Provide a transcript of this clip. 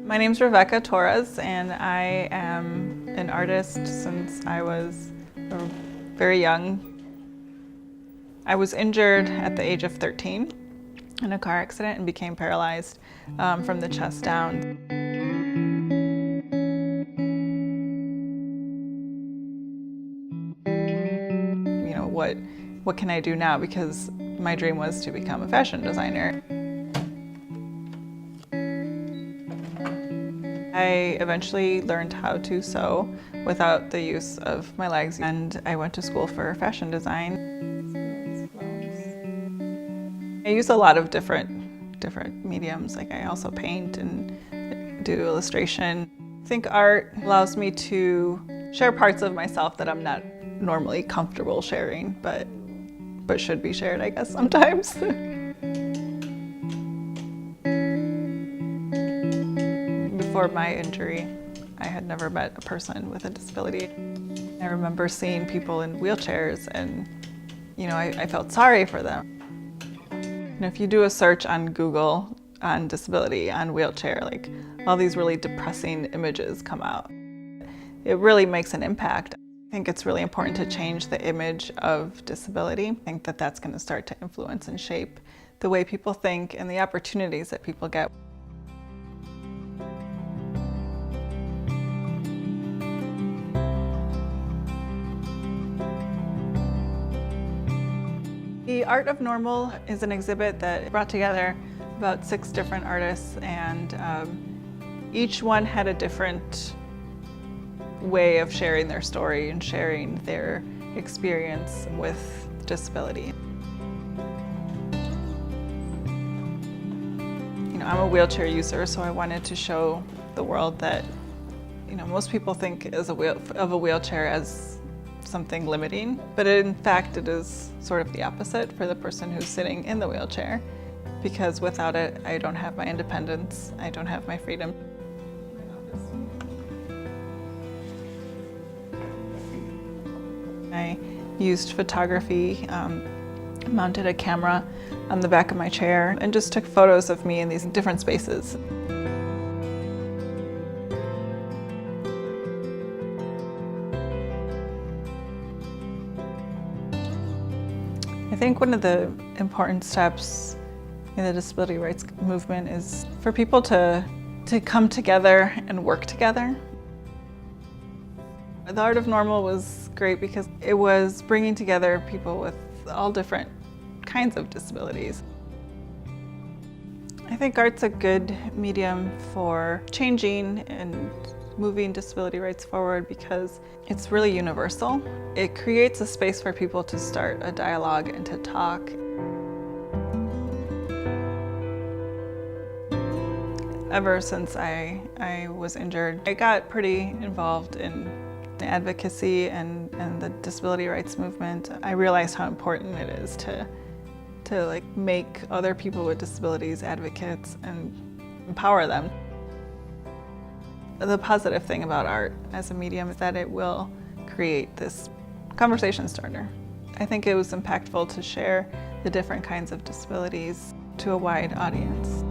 My name's Rebecca Torres, and I am an artist since I was very young. I was injured at the age of 13 in a car accident and became paralyzed from the chest down. You know, what can I do now? Because my dream was to become a fashion designer. I eventually learned how to sew without the use of my legs, and I went to school for fashion design. I use a lot of different mediums. Like, I also paint and do illustration. I think art allows me to share parts of myself that I'm not normally comfortable sharing, but should be shared, I guess, sometimes. Before my injury, I had never met a person with a disability. I remember seeing people in wheelchairs, and I felt sorry for them. And if you do a search on Google on disability, on wheelchair, like, all these really depressing images come out. It really makes an impact. I think it's really important to change the image of disability. I think that that's going to start to influence and shape the way people think and the opportunities that people get. The Art of Normal is an exhibit that brought together about 6 different artists, and each one had a different way of sharing their story and sharing their experience with disability. I'm a wheelchair user, so I wanted to show the world that most people think of a wheelchair as something limiting, but in fact it is sort of the opposite for the person who's sitting in the wheelchair, because without it I don't have my independence, I don't have my freedom. I used photography, mounted a camera on the back of my chair, and just took photos of me in these different spaces. I think one of the important steps in the disability rights movement is for people to come together and work together. The Art of Normal was great because it was bringing together people with all different kinds of disabilities. I think art's a good medium for changing and moving disability rights forward because it's really universal. It creates a space for people to start a dialogue and to talk. Ever since I was injured, I got pretty involved in advocacy and the disability rights movement. I realized how important it is to make other people with disabilities advocates and empower them. The positive thing about art as a medium is that it will create this conversation starter. I think it was impactful to share the different kinds of disabilities to a wide audience.